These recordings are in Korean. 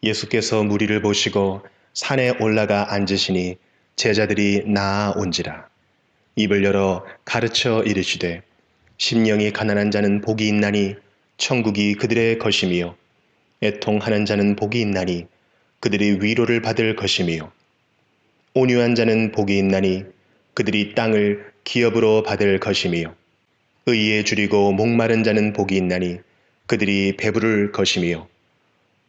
예수께서 무리를 보시고 산에 올라가 앉으시니 제자들이 나아온지라. 입을 열어 가르쳐 이르시되 심령이 가난한 자는 복이 있나니 천국이 그들의 것이며 애통하는 자는 복이 있나니 그들이 위로를 받을 것이며 온유한 자는 복이 있나니 그들이 땅을 기업으로 받을 것이며 의에 줄이고 목마른 자는 복이 있나니 그들이 배부를 것이며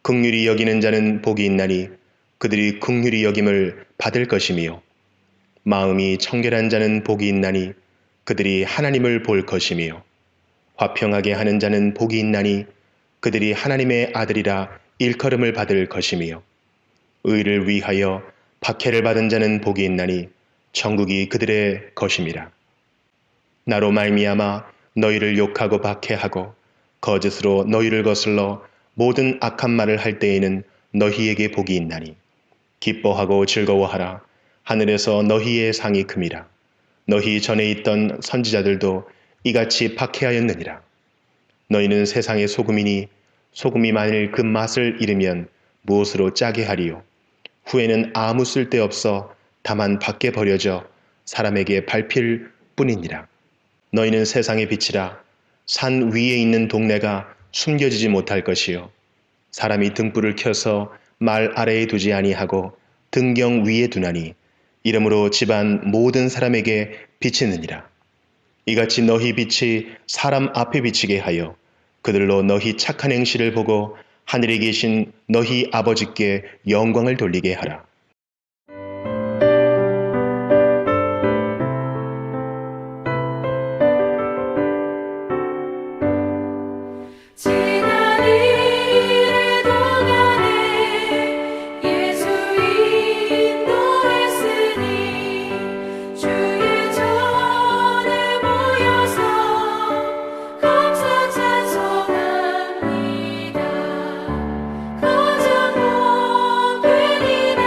긍휼히 여기는 자는 복이 있나니 그들이 긍휼히 여김을 받을 것이며 마음이 청결한 자는 복이 있나니 그들이 하나님을 볼 것이며 화평하게 하는 자는 복이 있나니 그들이 하나님의 아들이라 일컬음을 받을 것이며 의를 위하여 박해를 받은 자는 복이 있나니 천국이 그들의 것임이라. 나로 말미암아 너희를 욕하고 박해하고 거짓으로 너희를 거슬러 모든 악한 말을 할 때에는 너희에게 복이 있나니 기뻐하고 즐거워하라. 하늘에서 너희의 상이 큼이라. 너희 전에 있던 선지자들도 이같이 박해하였느니라. 너희는 세상의 소금이니 소금이 만일 그 맛을 잃으면 무엇으로 짜게 하리요. 후에는 아무 쓸데없어 다만 밖에 버려져 사람에게 밟힐 뿐이니라. 너희는 세상의 빛이라. 산 위에 있는 동네가 숨겨지지 못할 것이요. 사람이 등불을 켜서 말 아래에 두지 아니하고 등경 위에 두나니 이러므로 집안 모든 사람에게 비치느니라. 이같이 너희 빛이 사람 앞에 비치게 하여 그들로 너희 착한 행실을 보고 하늘에 계신 너희 아버지께 영광을 돌리게 하라. 지난 일의 동안에 예수 인도했으니 주의 전에 모여서 감사 찬송합니다. 가장 높은 이날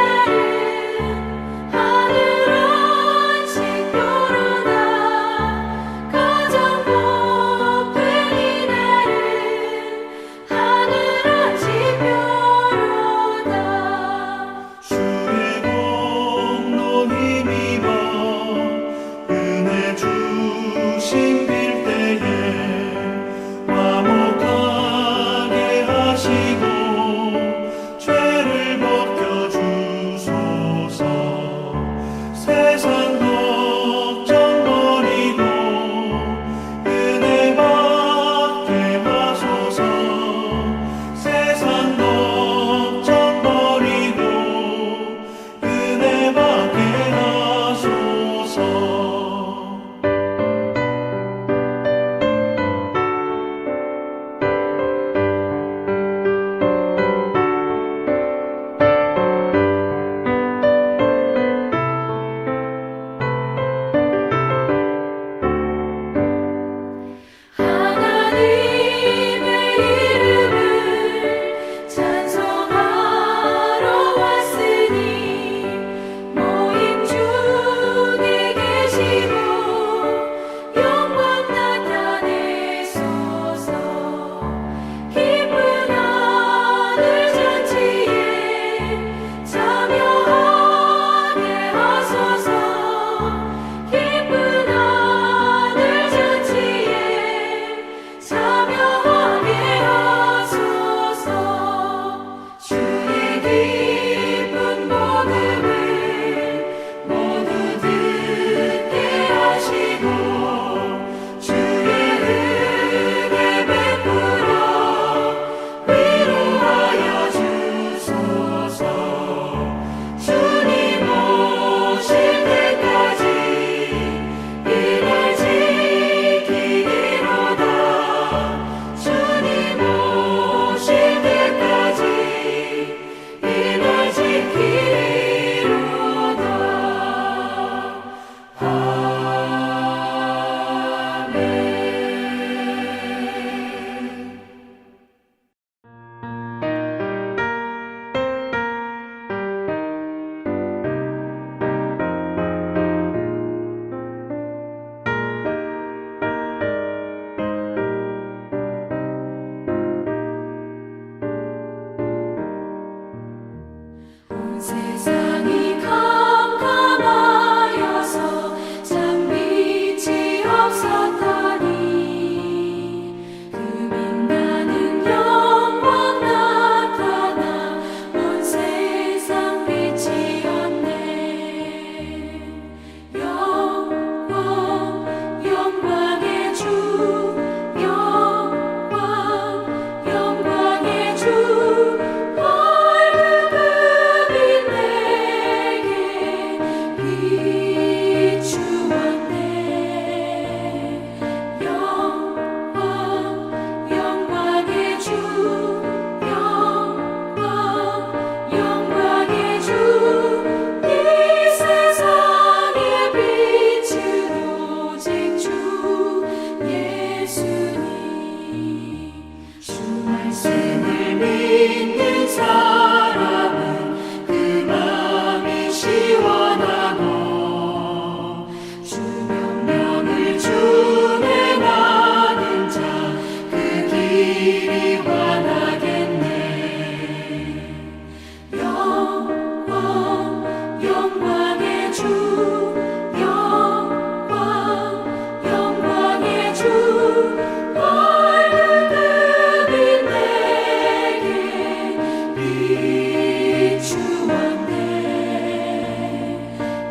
비추었네.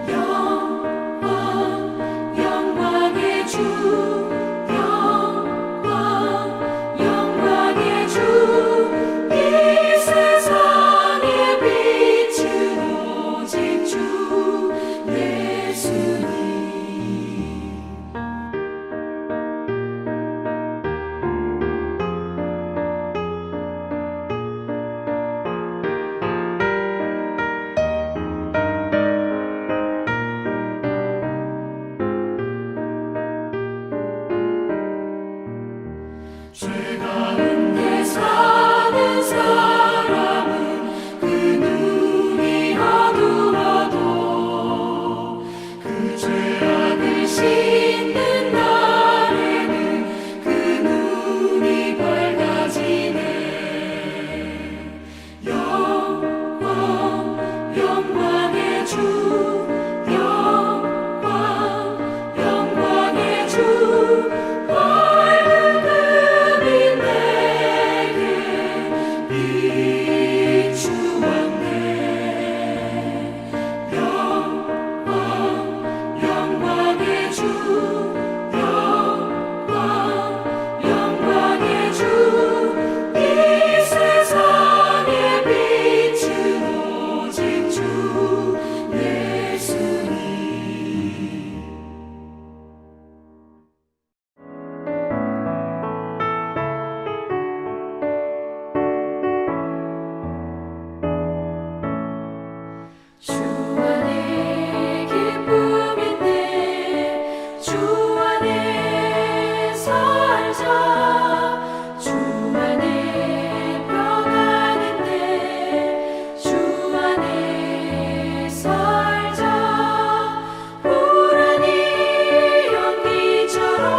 영광 영광의 주, 영광 영광의 주, 이 세상에 빛은 오직 주 예수님. 죄 가운데 사는 사람은 그 눈이 어두워도 그 죄악을 씻는 날에는 그 눈이 밝아지네. 영광 영광의 주, 영광 영광의 주, 밝은 금이 내게 비추었네. 영광 영광의 주, 영광 영광의 주, 이 세상에 빛은 오직 주 예수님. 주 안에 기쁨인데 주 안에 살자. 주 안에 평안인데 주 안에 살자. 불안이 연기처럼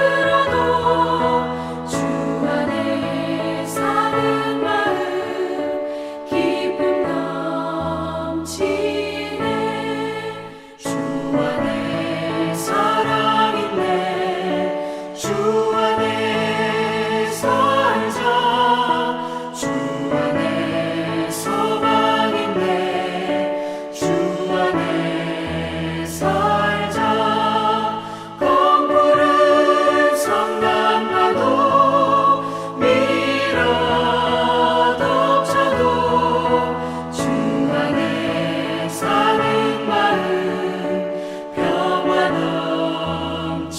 스며들어도 주 안에 사는 마음 기쁨 넘치네. 주 안에 사랑 있네. 주 안에 살자. 주 안에 소망 있네. 주 안에 살자. 검푸른 성난파도 밀어덮쳐도 주 안에 사는 마음 평화 넘치네.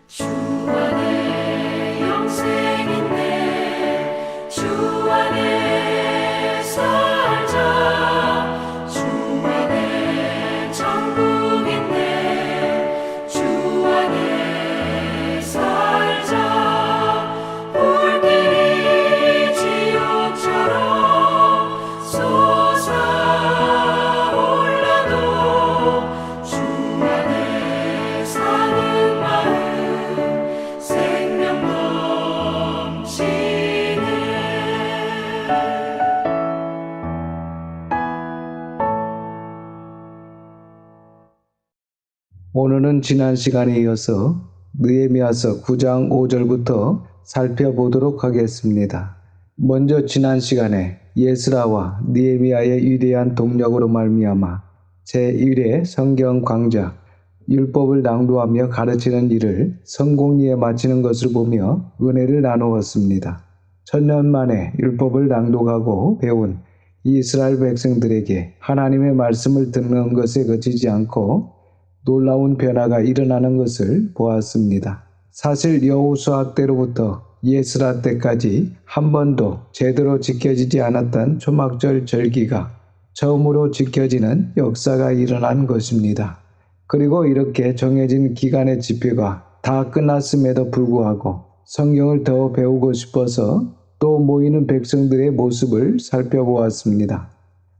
주 안에 영생 있네. 주 안에 살자. 주 안에 천국 있네. 주 안에 살자. 불길이 지옥처럼 솟아올라도 주 안에 사는 마음 생명 넘치네. 오늘은 지난 시간에 이어서 느헤미야서 9장 5절부터 살펴보도록 하겠습니다. 먼저 지난 시간에 예스라와 느헤미야의 위대한 동력으로 말미암아 제1회 성경 강좌, 율법을 낭독하며 가르치는 일을 성공리에 마치는 것을 보며 은혜를 나누었습니다. 1000년 만에 율법을 낭독하고 배운 이스라엘 백성들에게 하나님의 말씀을 듣는 것에 그치지 않고 놀라운 변화가 일어나는 것을 보았습니다. 사실 여호수아 때로부터 예스라 때까지 한 번도 제대로 지켜지지 않았던 초막절 절기가 처음으로 지켜지는 역사가 일어난 것입니다. 그리고 이렇게 정해진 기간의 집회가 다 끝났음에도 불구하고 성경을 더 배우고 싶어서 또 모이는 백성들의 모습을 살펴보았습니다.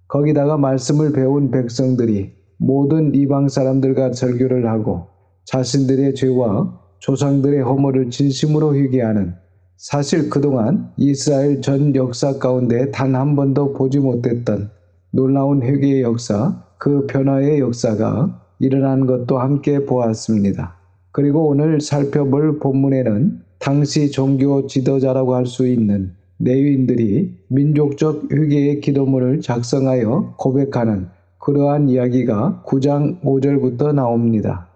거기다가 말씀을 배운 백성들이 모든 이방 사람들과 절교를 하고 자신들의 죄와 조상들의 허물을 진심으로 회개하는, 사실 그동안 이스라엘 전 역사 가운데 단 한 번도 보지 못했던 놀라운 회개의 역사, 그 변화의 역사가 일어난 것도 함께 보았습니다. 그리고 오늘 살펴볼 본문에는 당시 종교 지도자라고 할 수 있는 레위인들이 민족적 회개의 기도문을 작성하여 고백하는 그러한 이야기가 9장 5절부터 나옵니다.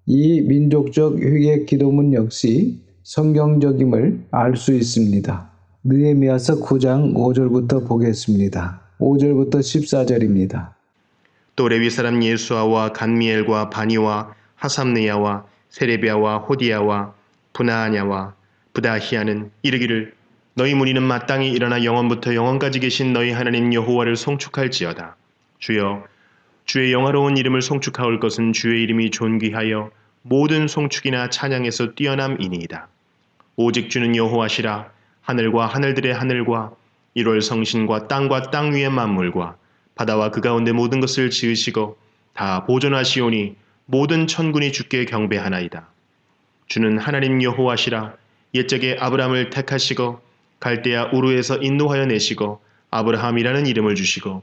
이 민족적 회개 기도문 역시 성경적임을 알 수 있습니다. 느헤미야서 9장 5절부터 보겠습니다. 5절부터 14절입니다. 또 레위 사람 예수아와 간미엘과 바니와 하삼느야와 세레비야와 호디야와 브나하냐와 부다히야는 이르기를 너희 무리는 마땅히 일어나 영원부터 영원까지 계신 너희 하나님 여호와를 송축할지어다. 주여, 주의 영화로운 이름을 송축하올 것은 주의 이름이 존귀하여 모든 송축이나 찬양에서 뛰어남이니이다. 오직 주는 여호와시라. 하늘과 하늘들의 하늘과 1월 성신과 땅 위의 만물과 바다와 그 가운데 모든 것을 지으시고 다 보존하시오니 모든 천군이 주께 경배하나이다. 주는 하나님 여호와시라. 옛적에 아브라함을 택하시고 갈대아 우르에서 인도하여 내시고 아브라함이라는 이름을 주시고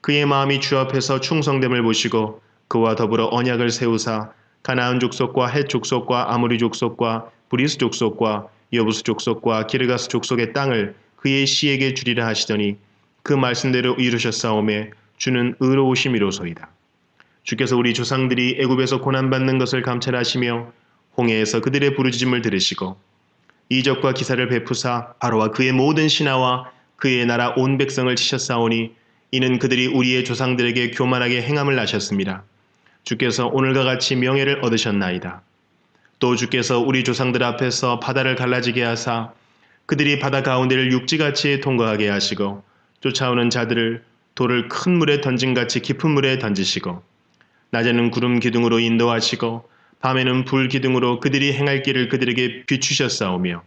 그의 마음이 주 앞에서 충성됨을 보시고 그와 더불어 언약을 세우사 가나안 족속과 헷 족속과 아모리 족속과 브리스 족속과 여부스 족속과 기르가스 족속의 땅을 그의 씨에게 주리라 하시더니 그 말씀대로 이루셨사오매 주는 의로우심이로소이다. 주께서 우리 조상들이 애굽에서 고난받는 것을 감찰하시며 홍해에서 그들의 부르짖음을 들으시고 이적과 기사를 베푸사 바로와 그의 모든 신하와 그의 나라 온 백성을 치셨사오니 이는 그들이 우리의 조상들에게 교만하게 행함을 아셨습니다. 주께서 오늘과 같이 명예를 얻으셨나이다. 또 주께서 우리 조상들 앞에서 바다를 갈라지게 하사 그들이 바다 가운데를 육지같이 통과하게 하시고 쫓아오는 자들을 돌을 큰 물에 던진같이 깊은 물에 던지시고 낮에는 구름 기둥으로 인도하시고 밤에는 불 기둥으로 그들이 행할 길을 그들에게 비추셨사오며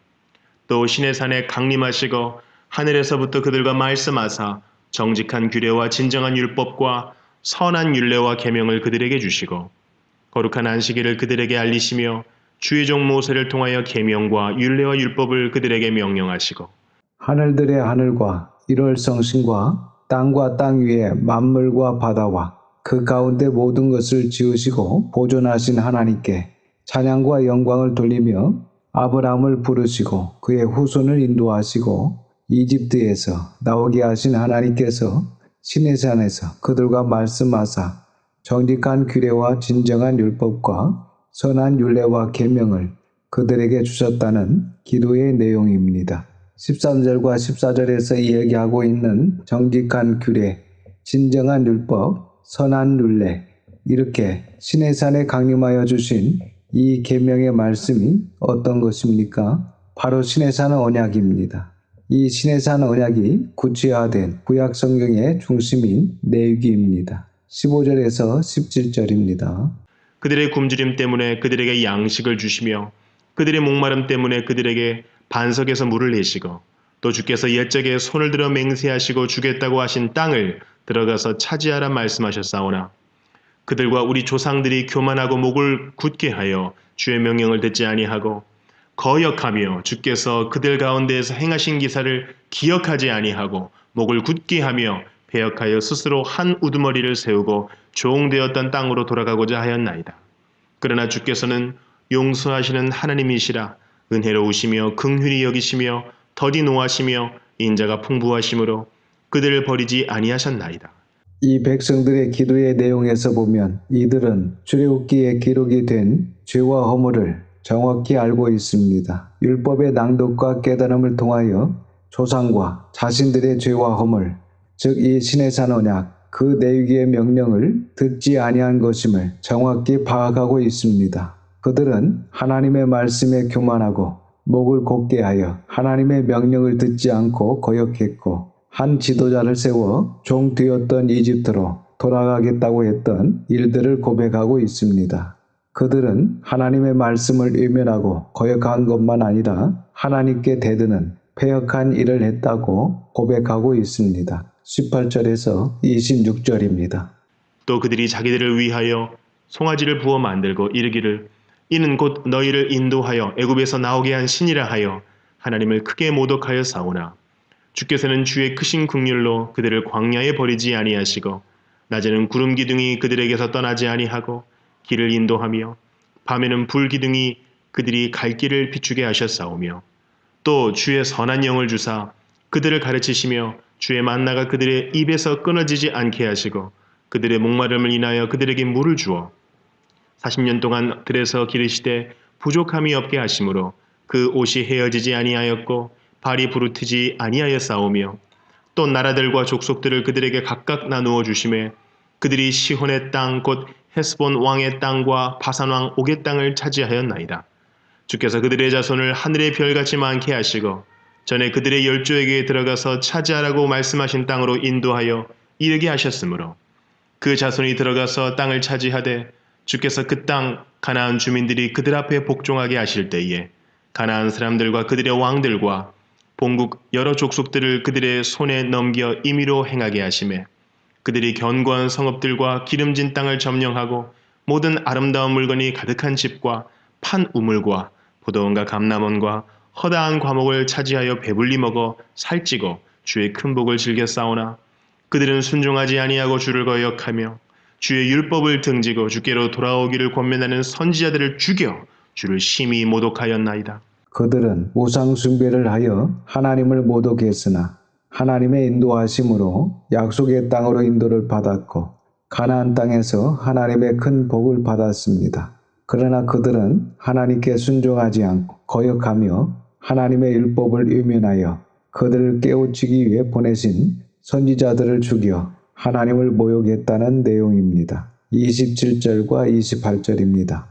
또 시내산에 강림하시고 하늘에서부터 그들과 말씀하사 정직한 규례와 진정한 율법과 선한 율례와 계명을 그들에게 주시고 거룩한 안식일을 그들에게 알리시며 주의 종 모세를 통하여 계명과 율례와 율법을 그들에게 명령하시고 하늘들의 하늘과 1월 성신과 땅과 땅 위에 만물과 바다와 그 가운데 모든 것을 지으시고 보존하신 하나님께 찬양과 영광을 돌리며 아브라함을 부르시고 그의 후손을 인도하시고 이집트에서 나오게 하신 하나님께서 시내산에서 그들과 말씀하사 정직한 규례와 진정한 율법과 선한 율례와 계명을 그들에게 주셨다는 기도의 내용입니다. 13절과 14절에서 이야기하고 있는 정직한 규례, 진정한 율법, 선한 율례, 이렇게 시내산에 강림하여 주신 이 계명의 말씀이 어떤 것입니까? 바로 시내산 언약입니다. 이 시내산 언약이 구체화된 구약 성경의 중심인 내위기입니다. 15절에서 17절입니다. 그들의 굶주림 때문에 그들에게 양식을 주시며 그들의 목마름 때문에 그들에게 반석에서 물을 내시고 또 주께서 옛적에 손을 들어 맹세하시고 주겠다고 하신 땅을 들어가서 차지하라 말씀하셨사오나 그들과 우리 조상들이 교만하고 목을 굳게 하여 주의 명령을 듣지 아니하고 거역하며 주께서 그들 가운데에서 행하신 기사를 기억하지 아니하고 목을 굳게 하며 배역하여 스스로 한 우두머리를 세우고 종되었던 땅으로 돌아가고자 하였나이다. 그러나 주께서는 용서하시는 하나님이시라. 은혜로우시며 긍휼히 여기시며 더디 노하시며 인자가 풍부하심으로 그들을 버리지 아니하셨나이다. 이 백성들의 기도의 내용에서 보면 이들은 출애굽기에 기록이 된 죄와 허물을 정확히 알고 있습니다. 율법의 낭독과 깨달음을 통하여 조상과 자신들의 죄와 허물, 즉 이 시내산 언약, 그 내위기의 명령을 듣지 아니한 것임을 정확히 파악하고 있습니다. 그들은 하나님의 말씀에 교만하고 목을 곧게 하여 하나님의 명령을 듣지 않고 거역했고 한 지도자를 세워 종 되었던 이집트로 돌아가겠다고 했던 일들을 고백하고 있습니다. 그들은 하나님의 말씀을 외면하고 거역한 것만 아니라 하나님께 대드는 패역한 일을 했다고 고백하고 있습니다. 18절에서 26절입니다. 또 그들이 자기들을 위하여 송아지를 부어 만들고 이르기를 이는 곧 너희를 인도하여 애굽에서 나오게 한 신이라 하여 하나님을 크게 모독하여 싸우나 주께서는 주의 크신 긍휼로 그들을 광야에 버리지 아니하시고 낮에는 구름 기둥이 그들에게서 떠나지 아니하고 길을 인도하며 밤에는 불 기둥이 그들이 갈 길을 비추게 하셨사오며 또 주의 선한 영을 주사 그들을 가르치시며 주의 만나가 그들의 입에서 끊어지지 않게 하시고 그들의 목마름을 인하여 그들에게 물을 주어 40년 동안 들에서 기르시되 부족함이 없게 하심으로 그 옷이 헤어지지 아니하였고 발이 부르트지 아니하였사오며 또 나라들과 족속들을 그들에게 각각 나누어 주심에 그들이 시혼의 땅 곧 헤스본 왕의 땅과 바산 왕 옥의 땅을 차지하였나이다. 주께서 그들의 자손을 하늘의 별같이 많게 하시고 전에 그들의 열조에게 들어가서 차지하라고 말씀하신 땅으로 인도하여 이르게 하셨으므로 그 자손이 들어가서 땅을 차지하되 주께서 그 땅 가나안 주민들이 그들 앞에 복종하게 하실 때에 가나안 사람들과 그들의 왕들과 본국 여러 족속들을 그들의 손에 넘겨 임의로 행하게 하시매 그들이 견고한 성읍들과 기름진 땅을 점령하고 모든 아름다운 물건이 가득한 집과 판 우물과 포도원과 감람원과 허다한 과목을 차지하여 배불리 먹어 살찌고 주의 큰 복을 즐겨 싸우나 그들은 순종하지 아니하고 주를 거역하며 주의 율법을 등지고 주께로 돌아오기를 권면하는 선지자들을 죽여 주를 심히 모독하였나이다. 그들은 우상 숭배를 하여 하나님을 모독했으나 하나님의 인도하심으로 약속의 땅으로 인도를 받았고 가나안 땅에서 하나님의 큰 복을 받았습니다. 그러나 그들은 하나님께 순종하지 않고 거역하며 하나님의 율법을 외면하여 그들을 깨우치기 위해 보내신 선지자들을 죽여 하나님을 모욕했다는 내용입니다. 27절과 28절입니다.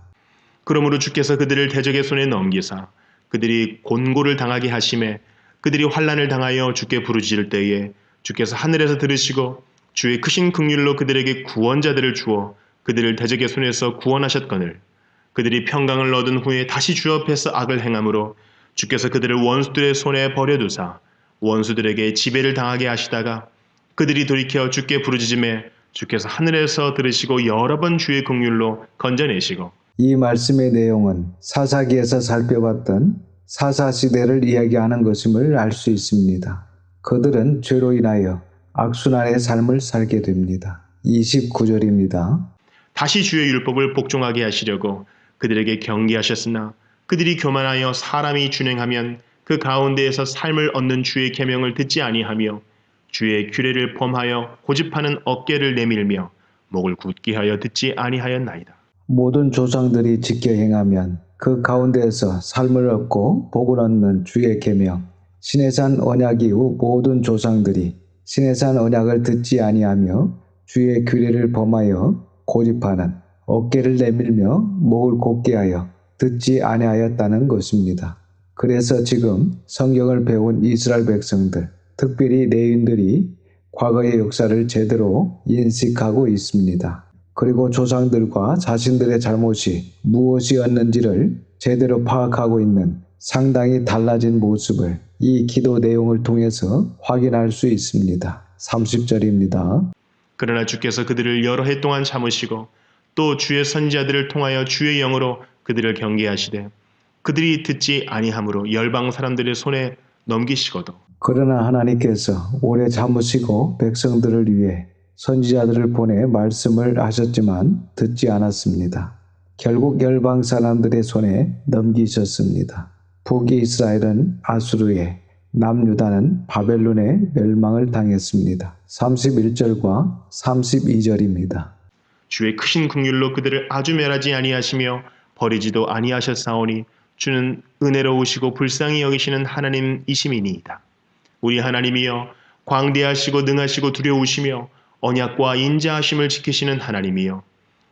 그러므로 주께서 그들을 대적의 손에 넘기사 그들이 곤고를 당하게 하심에 그들이 환난을 당하여 주께 부르짖을 때에 주께서 하늘에서 들으시고 주의 크신 긍휼로 그들에게 구원자들을 주어 그들을 대적의 손에서 구원하셨거늘 그들이 평강을 얻은 후에 다시 주 앞에서 악을 행함으로 주께서 그들을 원수들의 손에 버려두사 원수들에게 지배를 당하게 하시다가 그들이 돌이켜 주께 부르짖음에 주께서 하늘에서 들으시고 여러 번 주의 긍휼로 건져내시고 이 말씀의 내용은 사사기에서 살펴봤던 사사시대를 이야기하는 것임을 알 수 있습니다. 그들은 죄로 인하여 악순환의 삶을 살게 됩니다. 29절입니다. 다시 주의 율법을 복종하게 하시려고 그들에게 경계하셨으나 그들이 교만하여 사람이 준행하면 그 가운데에서 삶을 얻는 주의 계명을 듣지 아니하며 주의 규례를 범하여 고집하는 어깨를 내밀며 목을 굳게 하여 듣지 아니하였나이다. 모든 조상들이 지켜 행하면 그 가운데에서 삶을 얻고 복을 얻는 주의 계명, 시내산 언약 이후 모든 조상들이 시내산 언약을 듣지 아니하며 주의 규례를 범하여 고집하는 어깨를 내밀며 목을 곧게 하여 듣지 아니하였다는 것입니다. 그래서 지금 성경을 배운 이스라엘 백성들, 특별히 레위인들이 과거의 역사를 제대로 인식하고 있습니다. 그리고 조상들과 자신들의 잘못이 무엇이었는지를 제대로 파악하고 있는 상당히 달라진 모습을 이 기도 내용을 통해서 확인할 수 있습니다. 30절입니다. 그러나 주께서 그들을 여러 해 동안 참으시고 또 주의 선지자들을 통하여 주의 영으로 그들을 경계하시되 그들이 듣지 아니함으로 열방 사람들의 손에 넘기시거도 그러나 하나님께서 오래 참으시고 백성들을 위해 선지자들을 보내 말씀을 하셨지만 듣지 않았습니다. 결국 열방 사람들의 손에 넘기셨습니다. 북이스라엘은 아수르에, 남유다는 바벨론의 멸망을 당했습니다. 31절과 32절입니다. 주의 크신 긍휼로 그들을 아주 멸하지 아니하시며 버리지도 아니하셨사오니 주는 은혜로우시고 불쌍히 여기시는 하나님이심이니이다. 우리 하나님이여 광대하시고 능하시고 두려우시며 언약과 인자하심을 지키시는 하나님이여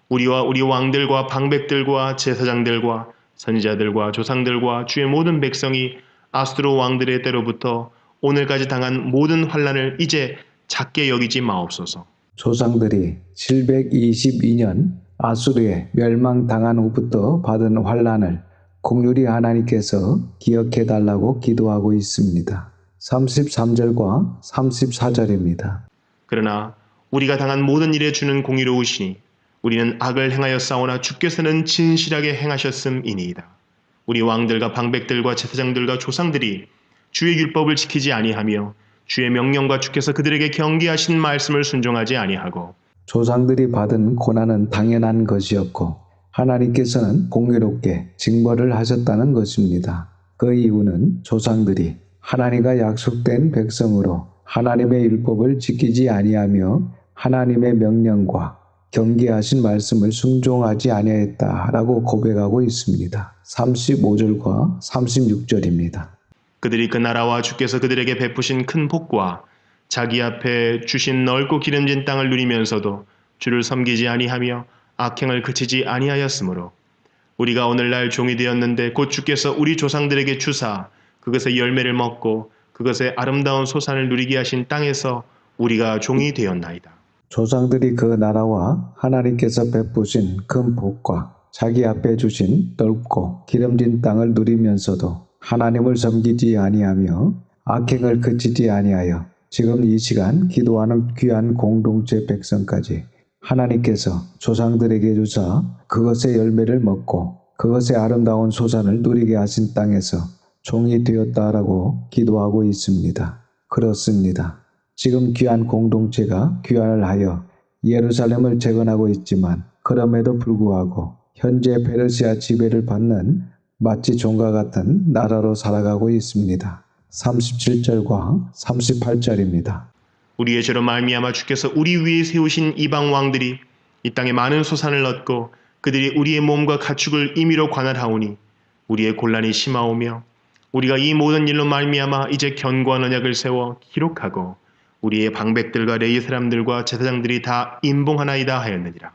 우리와 우리 왕들과 방백들과 제사장들과 선지자들과 조상들과 주의 모든 백성이 아수르 왕들의 때로부터 오늘까지 당한 모든 환난을 이제 작게 여기지 마옵소서. 조상들이 722년 아수르에 멸망당한 후부터 받은 환난을 긍휼히 하나님께서 기억해 달라고 기도하고 있습니다. 33절과 34절입니다. 그러나 우리가 당한 모든 일에 주는 공의로우시니 우리는 악을 행하여 싸우나 주께서는 진실하게 행하셨음이니이다. 우리 왕들과 방백들과 제사장들과 조상들이 주의 율법을 지키지 아니하며 주의 명령과 주께서 그들에게 경계하신 말씀을 순종하지 아니하고 조상들이 받은 고난은 당연한 것이었고 하나님께서는 공의롭게 징벌을 하셨다는 것입니다. 그 이유는 조상들이 하나님과 약속된 백성으로 하나님의 율법을 지키지 아니하며 하나님의 명령과 경계하신 말씀을 순종하지 아니하였다라고 고백하고 있습니다. 35절과 36절입니다. 그들이 그 나라와 주께서 그들에게 베푸신 큰 복과 자기 앞에 주신 넓고 기름진 땅을 누리면서도 주를 섬기지 아니하며 악행을 그치지 아니하였으므로 우리가 오늘날 종이 되었는데 곧 주께서 우리 조상들에게 주사 그것의 열매를 먹고 그것의 아름다운 소산을 누리게 하신 땅에서 우리가 종이 되었나이다. 조상들이 그 나라와 하나님께서 베푸신 큰 복과 자기 앞에 주신 넓고 기름진 땅을 누리면서도 하나님을 섬기지 아니하며 악행을 그치지 아니하여 지금 이 시간 기도하는 귀한 공동체 백성까지 하나님께서 조상들에게 주사 그것의 열매를 먹고 그것의 아름다운 소산을 누리게 하신 땅에서 종이 되었다라고 기도하고 있습니다. 그렇습니다. 지금 귀한 공동체가 귀환을 하여 예루살렘을 재건하고 있지만 그럼에도 불구하고 현재 페르시아 지배를 받는 마치 종과 같은 나라로 살아가고 있습니다. 37절과 38절입니다. 우리의 죄로 말미암아 주께서 우리 위에 세우신 이방 왕들이 이 땅에 많은 소산을 얻고 그들이 우리의 몸과 가축을 임의로 관할하오니 우리의 곤란이 심하오며 우리가 이 모든 일로 말미암아 이제 견고한 언약을 세워 기록하고 우리의 방백들과 레위 사람들과 제사장들이 다 임봉하나이다 하였느니라.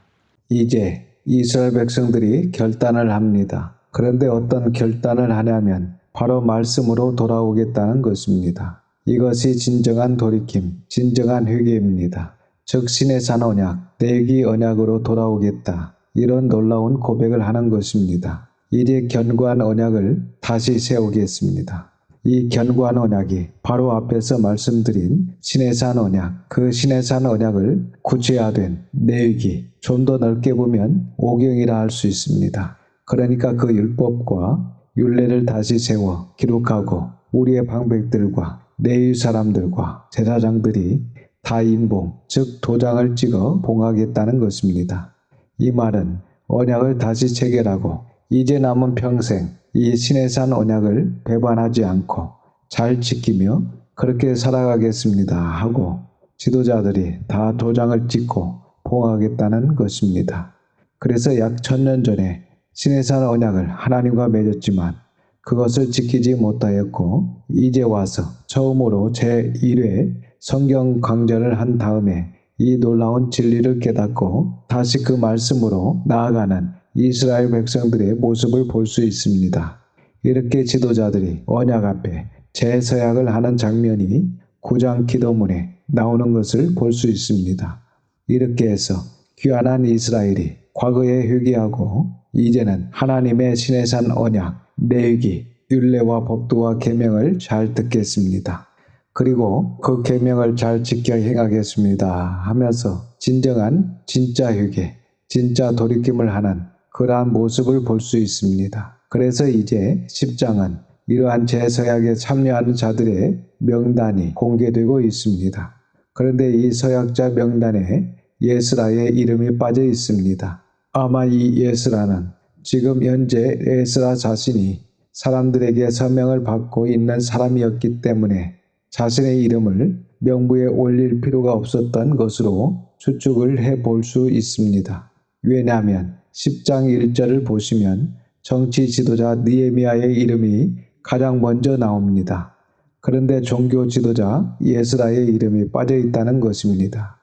이제 이스라엘 백성들이 결단을 합니다. 그런데 어떤 결단을 하냐면 바로 말씀으로 돌아오겠다는 것입니다. 이것이 진정한 돌이킴, 진정한 회개입니다. 즉 신의 산 언약, 내기 언약으로 돌아오겠다. 이런 놀라운 고백을 하는 것입니다. 이제 견고한 언약을 다시 세우겠습니다. 이 견고한 언약이 바로 앞에서 말씀드린 신의 산 언약, 그 신의 산 언약을 구체화된 내위기, 좀 더 넓게 보면 오경이라 할 수 있습니다. 그러니까 그 율법과 율례를 다시 세워 기록하고 우리의 방백들과 레위 사람들과 제사장들이 다 인봉, 즉 도장을 찍어 봉하겠다는 것입니다. 이 말은 언약을 다시 체결하고 이제 남은 평생 이 신의 산 언약을 배반하지 않고 잘 지키며 그렇게 살아가겠습니다 하고 지도자들이 다 도장을 찍고 봉하겠다는 것입니다. 그래서 약 1000년 전에 신의 산 언약을 하나님과 맺었지만 그것을 지키지 못하였고 이제 와서 처음으로 제1회 성경 강좌를 한 다음에 이 놀라운 진리를 깨닫고 다시 그 말씀으로 나아가는 이스라엘 백성들의 모습을 볼 수 있습니다. 이렇게 지도자들이 언약 앞에 재서약을 하는 장면이 9장 기도문에 나오는 것을 볼 수 있습니다. 이렇게 해서 귀환한 이스라엘이 과거에 회개하고 이제는 하나님의 신의 산 언약, 내위기, 율례와 법도와 계명을 잘 듣겠습니다. 그리고 그 계명을 잘 지켜 행하겠습니다 하면서 진정한 진짜 회개, 진짜 돌이킴을 하는 그러한 모습을 볼 수 있습니다. 그래서 이제 10장은 이러한 재서약에 참여하는 자들의 명단이 공개되고 있습니다. 그런데 이 서약자 명단에 예스라의 이름이 빠져 있습니다. 아마 이 예스라는 지금 현재 에스라 자신이 사람들에게 서명을 받고 있는 사람이었기 때문에 자신의 이름을 명부에 올릴 필요가 없었던 것으로 추측을 해볼 수 있습니다. 왜냐하면 10장 1절을 보시면 정치 지도자 느헤미야의 이름이 가장 먼저 나옵니다. 그런데 종교 지도자 예스라의 이름이 빠져 있다는 것입니다.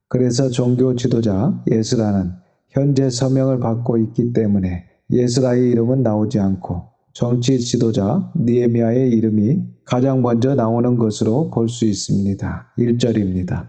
그래서 종교 지도자 예스라는 현재 서명을 받고 있기 때문에 예스라의 이름은 나오지 않고 정치 지도자 느헤미야의 이름이 가장 먼저 나오는 것으로 볼 수 있습니다. 1절입니다.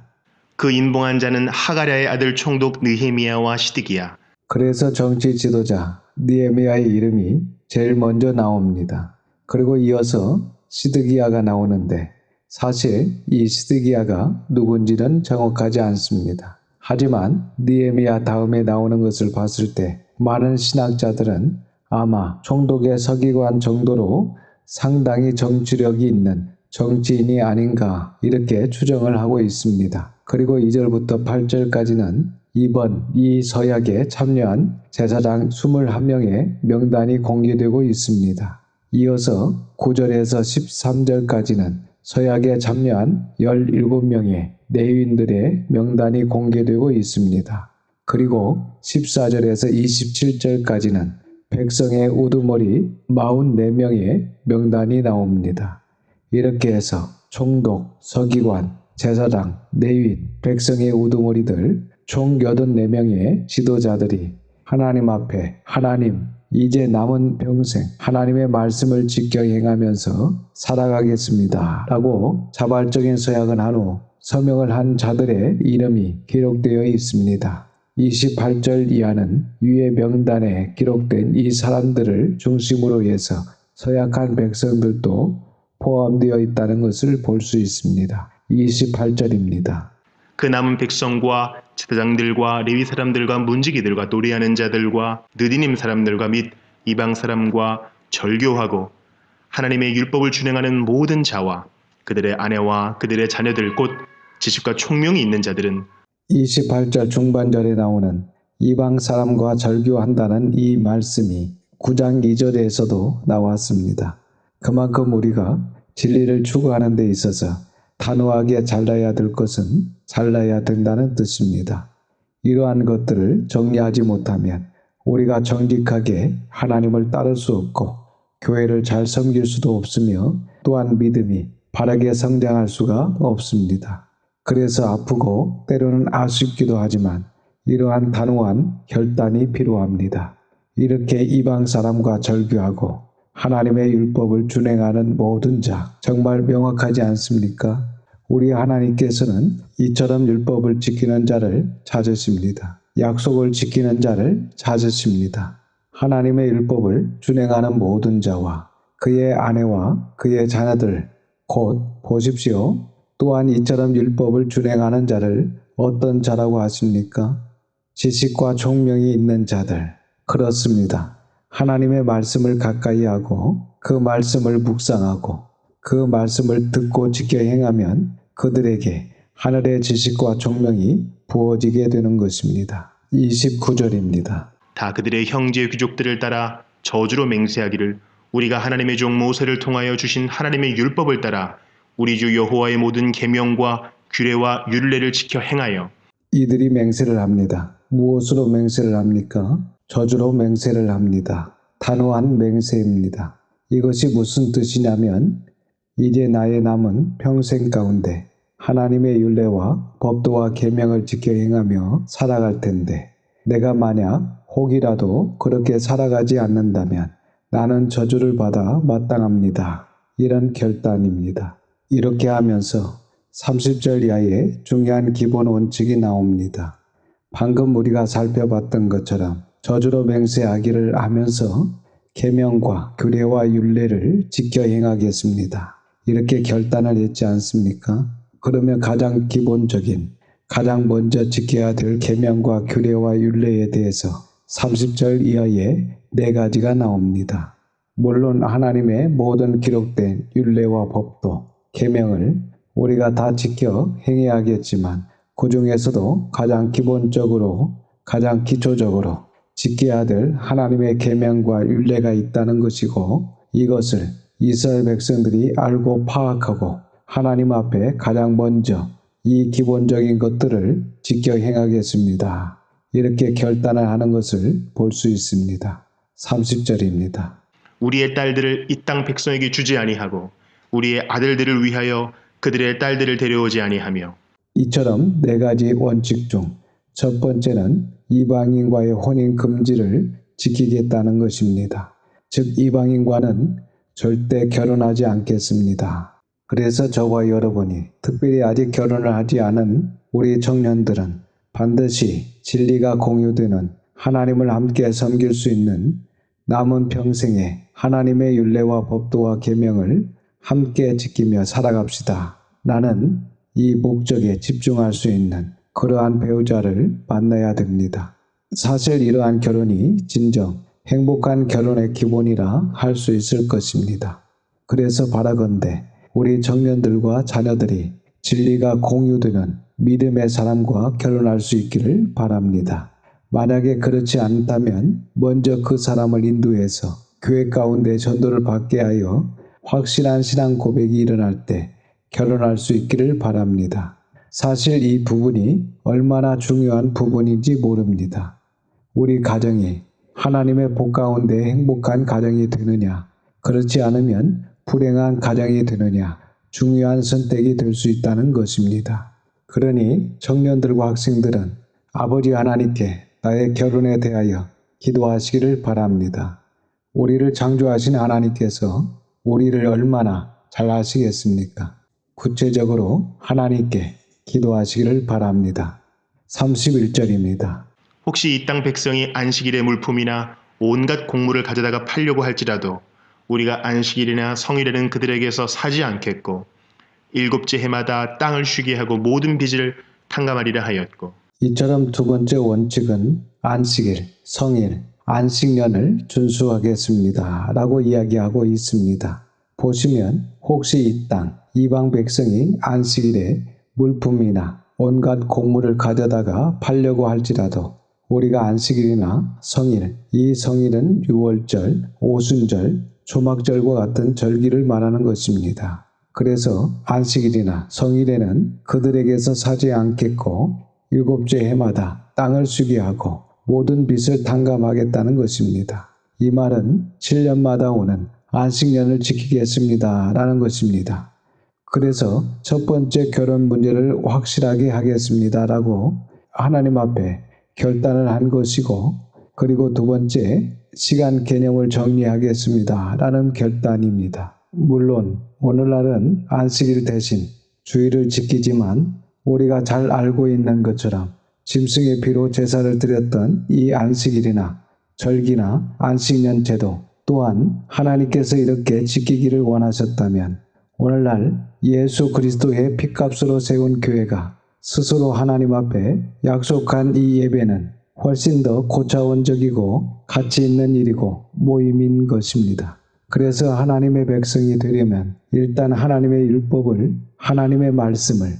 그 인봉한 자는 하가랴의 아들 총독 느헤미야와 시드기야. 그래서 정치 지도자 느헤미야의 이름이 제일 먼저 나옵니다. 그리고 이어서 시드기야가 나오는데 사실 이 시드기야가 누군지는 정확하지 않습니다. 하지만 느헤미야 다음에 나오는 것을 봤을 때 많은 신학자들은 아마 총독의 서기관 정도로 상당히 정치력이 있는 정치인이 아닌가 이렇게 추정을 하고 있습니다. 그리고 2절부터 8절까지는 이번 이 서약에 참여한 제사장 21명의 명단이 공개되고 있습니다. 이어서 9절에서 13절까지는 서약에 참여한 17명의 레위인들의 명단이 공개되고 있습니다. 그리고 14절에서 27절까지는 백성의 우두머리 44명의 명단이 나옵니다. 이렇게 해서 총독, 서기관, 제사장, 레위인, 백성의 우두머리들 총 84명의 지도자들이 하나님 앞에 하나님 이제 남은 평생 하나님의 말씀을 지켜 행하면서 살아가겠습니다 라고 자발적인 서약을 한 후 서명을 한 자들의 이름이 기록되어 있습니다. 28절 이하는 위의 명단에 기록된 이 사람들을 중심으로 해서 서약한 백성들도 포함되어 있다는 것을 볼 수 있습니다. 28절입니다. 그 남은 백성과 제사장들과 레위 사람들과 문지기들과 노래하는 자들과 느디님 사람들과 및 이방 사람과 절교하고 하나님의 율법을 준행하는 모든 자와 그들의 아내와 그들의 자녀들 곧 지식과 총명이 있는 자들은 28절 중반절에 나오는 이방 사람과 절교한다는 이 말씀이 9장 2절에서도 나왔습니다. 그만큼 우리가 진리를 추구하는 데 있어서 단호하게 잘라야 될 것은 잘라야 된다는 뜻입니다. 이러한 것들을 정리하지 못하면 우리가 정직하게 하나님을 따를 수 없고 교회를 잘 섬길 수도 없으며 또한 믿음이 바르게 성장할 수가 없습니다. 그래서 아프고 때로는 아쉽기도 하지만 이러한 단호한 결단이 필요합니다. 이렇게 이방 사람과 절교하고 하나님의 율법을 준행하는 모든 자 정말 명확하지 않습니까? 우리 하나님께서는 이처럼 율법을 지키는 자를 찾으십니다. 약속을 지키는 자를 찾으십니다. 하나님의 율법을 준행하는 모든 자와 그의 아내와 그의 자녀들 곧 보십시오. 또한 이처럼 율법을 준행하는 자를 어떤 자라고 하십니까? 지식과 총명이 있는 자들. 그렇습니다. 하나님의 말씀을 가까이 하고 그 말씀을 묵상하고 그 말씀을 듣고 지켜 행하면 그들에게 하늘의 지식과 총명이 부어지게 되는 것입니다. 29절입니다. 다 그들의 형제 귀족들을 따라 저주로 맹세하기를 우리가 하나님의 종 모세를 통하여 주신 하나님의 율법을 따라 우리 주 여호와의 모든 계명과 규례와 율례를 지켜 행하여 이들이 맹세를 합니다. 무엇으로 맹세를 합니까? 저주로 맹세를 합니다. 단호한 맹세입니다. 이것이 무슨 뜻이냐면 이제 나의 남은 평생 가운데 하나님의 율례와 법도와 계명을 지켜 행하며 살아갈 텐데 내가 만약 혹이라도 그렇게 살아가지 않는다면 나는 저주를 받아 마땅합니다. 이런 결단입니다. 이렇게 하면서 30절 이하에 중요한 기본 원칙이 나옵니다. 방금 우리가 살펴봤던 것처럼 저주로 맹세하기를 하면서 계명과 규례와 율례를 지켜 행하겠습니다. 이렇게 결단을 했지 않습니까? 그러면 가장 기본적인, 가장 먼저 지켜야 될 계명과 규례와 율례에 대해서 30절 이하에 4가지가 나옵니다. 물론 하나님의 모든 기록된 율례와 법도, 계명을 우리가 다 지켜 행해야겠지만 그 중에서도 가장 기본적으로, 가장 기초적으로 지켜야 될 하나님의 계명과 율례가 있다는 것이고 이것을 이스라엘 백성들이 알고 파악하고 하나님 앞에 가장 먼저 이 기본적인 것들을 지켜 행하겠습니다. 이렇게 결단을 하는 것을 볼 수 있습니다. 30절입니다. 우리의 딸들을 이 땅 백성에게 주지 아니하고 우리의 아들들을 위하여 그들의 딸들을 데려오지 아니하며 이처럼 4가지 원칙 중 첫 번째는 이방인과의 혼인 금지를 지키겠다는 것입니다. 즉 이방인과는 절대 결혼하지 않겠습니다. 그래서 저와 여러분이 특별히 아직 결혼을 하지 않은 우리 청년들은 반드시 진리가 공유되는 하나님을 함께 섬길 수 있는 남은 평생에 하나님의 율례와 법도와 계명을 함께 지키며 살아갑시다. 나는 이 목적에 집중할 수 있는 그러한 배우자를 만나야 됩니다. 사실 이러한 결혼이 진정 행복한 결혼의 기본이라 할 수 있을 것입니다. 그래서 바라건대 우리 청년들과 자녀들이 진리가 공유되는 믿음의 사람과 결혼할 수 있기를 바랍니다. 만약에 그렇지 않다면 먼저 그 사람을 인도해서 교회 가운데 전도를 받게 하여 확실한 신앙 고백이 일어날 때 결혼할 수 있기를 바랍니다. 사실 이 부분이 얼마나 중요한 부분인지 모릅니다. 우리 가정이 하나님의 복 가운데 행복한 가정이 되느냐, 그렇지 않으면 불행한 가정이 되느냐, 중요한 선택이 될 수 있다는 것입니다. 그러니 청년들과 학생들은 아버지 하나님께 나의 결혼에 대하여 기도하시기를 바랍니다. 우리를 창조하신 하나님께서 우리를 얼마나 잘 아시겠습니까? 구체적으로 하나님께 기도하시기를 바랍니다. 31절입니다. 혹시 이 땅 백성이 안식일의 물품이나 온갖 곡물을 가져다가 팔려고 할지라도 우리가 안식일이나 성일에는 그들에게서 사지 않겠고 일곱째 해마다 땅을 쉬게 하고 모든 빚을 탕감하리라 하였고. 이처럼 두 번째 원칙은 안식일, 성일, 안식년을 준수하겠습니다 라고 이야기하고 있습니다. 보시면 혹시 이 땅 이방 백성이 안식일에 물품이나 온갖 곡물을 가져다가 팔려고 할지라도 우리가 안식일이나 성일, 이 성일은 유월절, 오순절, 초막절과 같은 절기를 말하는 것입니다. 그래서 안식일이나 성일에는 그들에게서 사지 않겠고 일곱째 해마다 땅을 쉬게 하고 모든 빚을 탕감하겠다는 것입니다. 이 말은 7년마다 오는 안식년을 지키겠습니다 라는 것입니다. 그래서 첫 번째 결혼 문제를 확실하게 하겠습니다 라고 하나님 앞에 결단을 한 것이고, 그리고 두 번째 시간 개념을 정리하겠습니다 라는 결단입니다. 물론 오늘날은 안식일 대신 주일을 지키지만 우리가 잘 알고 있는 것처럼 짐승의 피로 제사를 드렸던 이 안식일이나 절기나 안식년 제도 또한 하나님께서 이렇게 지키기를 원하셨다면 오늘날 예수 그리스도의 피값으로 세운 교회가 스스로 하나님 앞에 약속한 이 예배는 훨씬 더 고차원적이고 가치 있는 일이고 모임인 것입니다. 그래서 하나님의 백성이 되려면 일단 하나님의 율법을, 하나님의 말씀을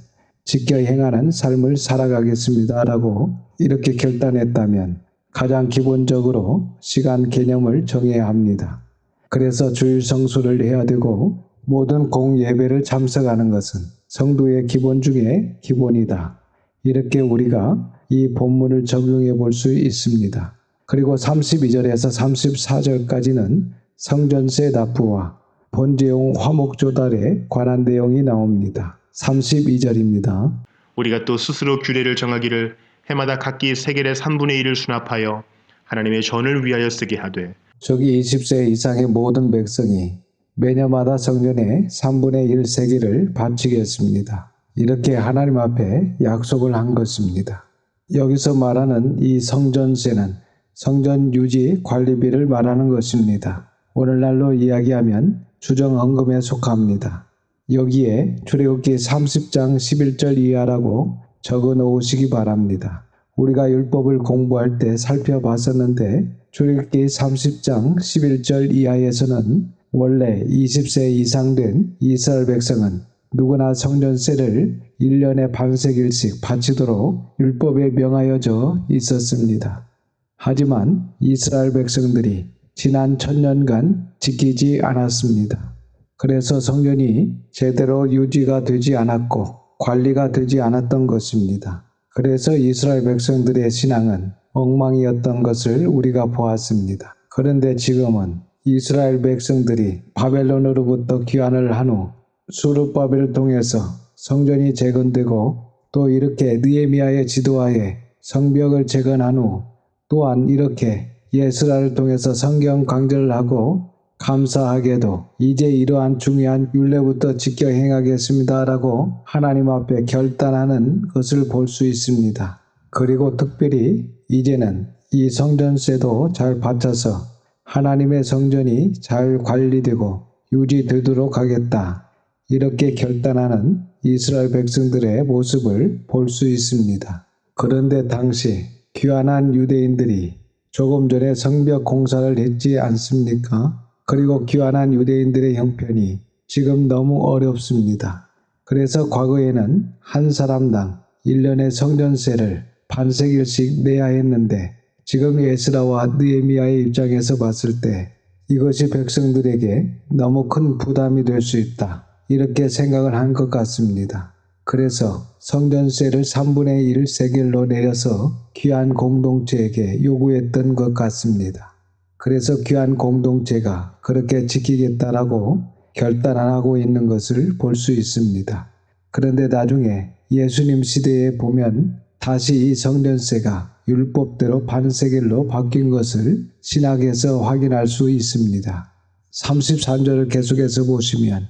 지켜 행하는 삶을 살아가겠습니다 라고 이렇게 결단했다면 가장 기본적으로 시간 개념을 정해야 합니다. 그래서 주일 성수를 해야 되고 모든 공예배를 참석하는 것은 성도의 기본 중에 기본이다. 이렇게 우리가 이 본문을 적용해 볼 수 있습니다. 그리고 32절에서 34절까지는 성전세 납부와 번제용 화목 조달에 관한 내용이 나옵니다. 32절입니다. 우리가 또 스스로 규례를 정하기를 해마다 각기 세겔의 3분의 1을 수납하여 하나님의 전을 위하여 쓰게 하되. 저기 20세 이상의 모든 백성이 매년마다 성전에 3분의 1 세겔을 바치겠습니다. 이렇게 하나님 앞에 약속을 한 것입니다. 여기서 말하는 이 성전세는 성전 유지 관리비를 말하는 것입니다. 오늘날로 이야기하면 주정헌금에 속합니다. 여기에 출애굽기 30장 11절 이하라고 적어 놓으시기 바랍니다. 우리가 율법을 공부할 때 살펴봤었는데 출애굽기 30장 11절 이하에서는 원래 20세 이상 된 이스라엘 백성은 누구나 성전세를 1년에 반세겔씩 바치도록 율법에 명하여져 있었습니다. 하지만 이스라엘 백성들이 지난 1000년간 지키지 않았습니다. 그래서 성전이 제대로 유지가 되지 않았고 관리가 되지 않았던 것입니다. 그래서 이스라엘 백성들의 신앙은 엉망이었던 것을 우리가 보았습니다. 그런데 지금은 이스라엘 백성들이 바벨론으로부터 귀환을 한 후 수르바벨을 통해서 성전이 재건되고 또 이렇게 느헤미야의 지도하에 성벽을 재건한 후 또한 이렇게 예스라를 통해서 성경 강절을 하고 감사하게도 이제 이러한 중요한 율례부터 지켜 행하겠습니다라고 하나님 앞에 결단하는 것을 볼 수 있습니다. 그리고 특별히 이제는 이 성전세도 잘 바쳐서 하나님의 성전이 잘 관리되고 유지되도록 하겠다. 이렇게 결단하는 이스라엘 백성들의 모습을 볼 수 있습니다. 그런데 당시 귀환한 유대인들이 조금 전에 성벽 공사를 했지 않습니까? 그리고 귀환한 유대인들의 형편이 지금 너무 어렵습니다. 그래서 과거에는 한 사람당 1년의 성전세를 반세겔씩 내야 했는데 지금 에스라와 느헤미야의 입장에서 봤을 때 이것이 백성들에게 너무 큰 부담이 될 수 있다. 이렇게 생각을 한 것 같습니다. 그래서 성전세를 3분의 1 세겔로 내려서 귀한 공동체에게 요구했던 것 같습니다. 그래서 귀한 공동체가 그렇게 지키겠다라고 결단 안 하고 있는 것을 볼 수 있습니다. 그런데 나중에 예수님 시대에 보면 다시 이 성전세가 율법대로 반세겔로 바뀐 것을 신학에서 확인할 수 있습니다. 33절을 계속해서 보시면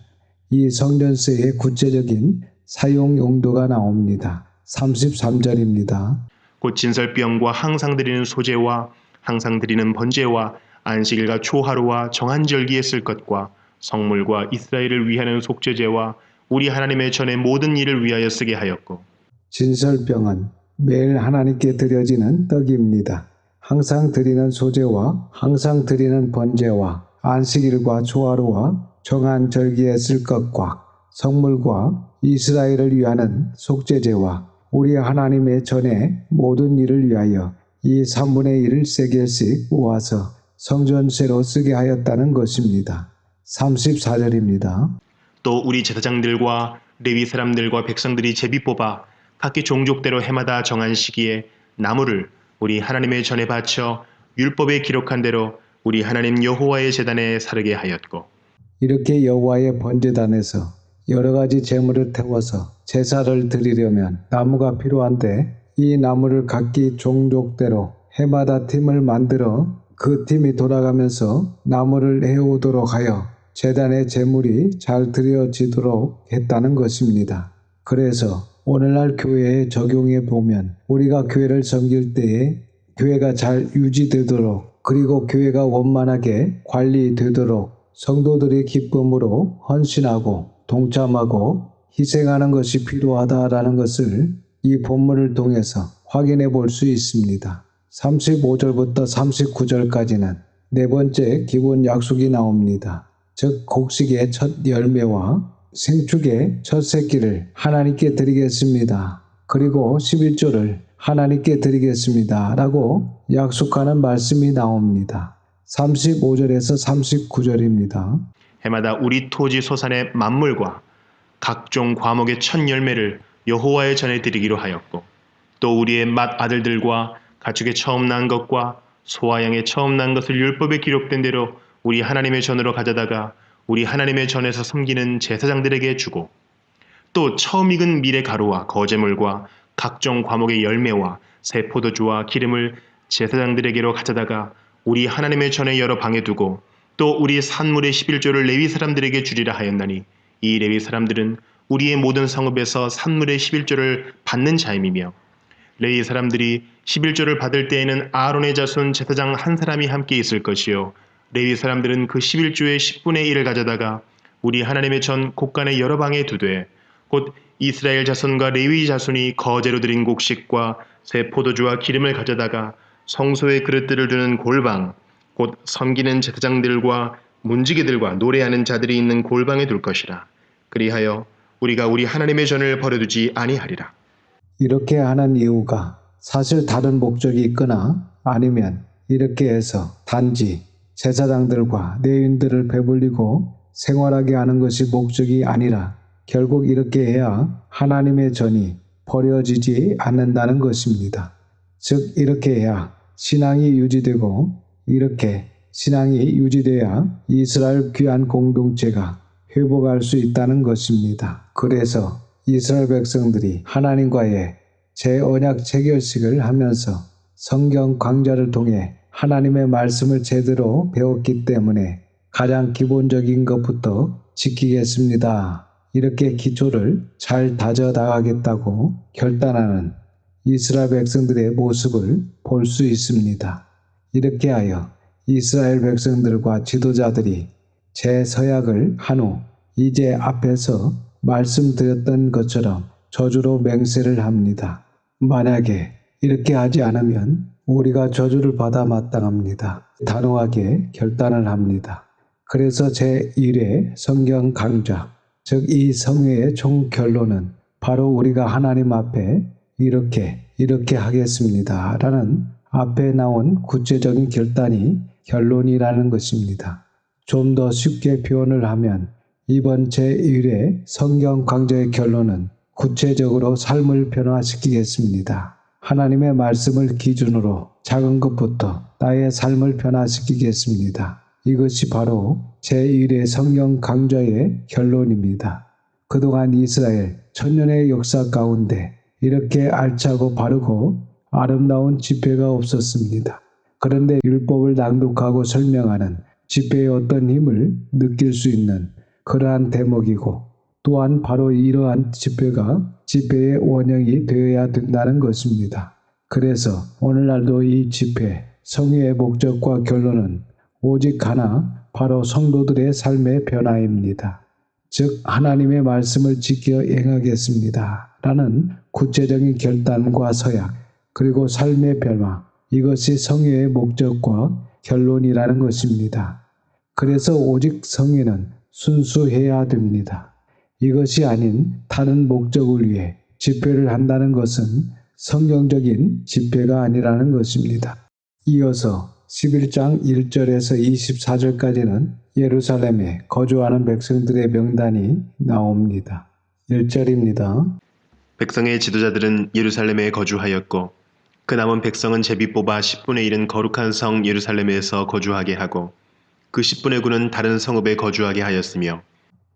이 성전세의 구체적인 사용 용도가 나옵니다. 33절입니다. 곧 진설병과 항상 드리는 소제와 항상 드리는 번제와 안식일과 초하루와 정한 절기에 쓸 것과 성물과 이스라엘을 위하는 속죄제와 우리 하나님의 전의 모든 일을 위하여 쓰게 하였고 진설병은 매일 하나님께 드려지는 떡입니다. 항상 드리는 소제와 항상 드리는 번제와 안식일과 초하루와 정한 절기에 쓸 것과 성물과 이스라엘을 위하는 속죄제와 우리 하나님의 전의 모든 일을 위하여 이 3분의 1을 세겔씩 모아서 성전세로 쓰게 하였다는 것입니다. 34절입니다. 또 우리 제사장들과 레위 사람들과 백성들이 제비 뽑아 각기 종족대로 해마다 정한 시기에 나무를 우리 하나님의 전에 바쳐 율법에 기록한 대로 우리 하나님 여호와의 제단에 사르게 하였고 이렇게 여호와의 번제단에서 여러 가지 제물을 태워서 제사를 드리려면 나무가 필요한데 이 나무를 각기 종족대로 해마다 팀을 만들어 그 팀이 돌아가면서 나무를 해오도록 하여 제단의 제물이 잘 드려지도록 했다는 것입니다. 그래서 오늘날 교회에 적용해 보면 우리가 교회를 섬길 때에 교회가 잘 유지되도록 그리고 교회가 원만하게 관리되도록 성도들이 기쁨으로 헌신하고 동참하고 희생하는 것이 필요하다라는 것을 이 본문을 통해서 확인해 볼 수 있습니다. 35절부터 39절까지는 네 번째 기본 약속이 나옵니다. 즉 곡식의 첫 열매와 생축의 첫 새끼를 하나님께 드리겠습니다. 그리고 11조를 하나님께 드리겠습니다. 라고 약속하는 말씀이 나옵니다. 35절에서 39절입니다. 해마다 우리 토지 소산의 만물과 각종 과목의 첫 열매를 여호와의 전에 드리기로 하였고 또 우리의 맏 아들들과 가축의 처음 난 것과 소와 양의 처음 난 것을 율법에 기록된 대로 우리 하나님의 전으로 가져다가 우리 하나님의 전에서 섬기는 제사장들에게 주고 또 처음 익은 밀의 가루와 거제물과 각종 과목의 열매와 새 포도주와 기름을 제사장들에게로 가져다가 우리 하나님의 전에 여러 방에 두고 또 우리 산물의 11조를 레위 사람들에게 주리라 하였나니 이 레위 사람들은 우리의 모든 성읍에서 산물의 11조를 받는 자임이며 레위 사람들이 11조를 받을 때에는 아론의 자손 제사장 한 사람이 함께 있을 것이요 레위 사람들은 그 11조의 10분의 1을 가져다가 우리 하나님의 전 곳간의 여러 방에 두되 곧 이스라엘 자손과 레위 자손이 거제로 드린 곡식과 새 포도주와 기름을 가져다가 성소의 그릇들을 두는 골방 곧 섬기는 제사장들과 문지기들과 노래하는 자들이 있는 골방에 둘 것이라. 그리하여 우리가 우리 하나님의 전을 버려두지 아니하리라. 이렇게 하는 이유가 사실 다른 목적이 있거나 아니면 이렇게 해서 단지 제사장들과 레위인들을 배불리고 생활하게 하는 것이 목적이 아니라 결국 이렇게 해야 하나님의 전이 버려지지 않는다는 것입니다. 즉 이렇게 해야 신앙이 유지되고 이렇게 신앙이 유지돼야 이스라엘 귀한 공동체가 회복할 수 있다는 것입니다. 그래서 이스라엘 백성들이 하나님과의 재언약 체결식을 하면서 성경 강좌를 통해 하나님의 말씀을 제대로 배웠기 때문에 가장 기본적인 것부터 지키겠습니다. 이렇게 기초를 잘 다져 나가겠다고 결단하는 이스라엘 백성들의 모습을 볼 수 있습니다. 이렇게 하여 이스라엘 백성들과 지도자들이 재서약을 한 후 이제 앞에서 말씀드렸던 것처럼 저주로 맹세를 합니다. 만약에 이렇게 하지 않으면 우리가 저주를 받아 마땅합니다. 단호하게 결단을 합니다. 그래서 제1회 성경 강좌, 즉 이 성회의 총 결론은 바로 우리가 하나님 앞에 이렇게 하겠습니다 라는 앞에 나온 구체적인 결단이 결론이라는 것입니다. 좀 더 쉽게 표현을 하면 이번 제1회 성경 강좌의 결론은 구체적으로 삶을 변화시키겠습니다. 하나님의 말씀을 기준으로 작은 것부터 나의 삶을 변화시키겠습니다. 이것이 바로 제1회 성경 강좌의 결론입니다. 그동안 이스라엘 천년의 역사 가운데 이렇게 알차고 바르고 아름다운 집회가 없었습니다. 그런데 율법을 낭독하고 설명하는 집회의 어떤 힘을 느낄 수 있는 그러한 대목이고 또한 바로 이러한 집회가 집회의 원형이 되어야 된다는 것입니다. 그래서 오늘날도 이 집회, 성회의 목적과 결론은 오직 하나, 바로 성도들의 삶의 변화입니다. 즉 하나님의 말씀을 지켜 행하겠습니다 라는 구체적인 결단과 서약, 그리고 삶의 변화, 이것이 성회의 목적과 결론이라는 것입니다. 그래서 오직 성회는 순수해야 됩니다. 이것이 아닌 다른 목적을 위해 집회를 한다는 것은 성경적인 집회가 아니라는 것입니다. 이어서 11장 1절에서 24절까지는 예루살렘에 거주하는 백성들의 명단이 나옵니다. 1절입니다. 백성의 지도자들은 예루살렘에 거주하였고 그 남은 백성은 제비 뽑아 10분의 1은 거룩한 성 예루살렘에서 거주하게 하고 그 10분의 9는 다른 성읍에 거주하게 하였으며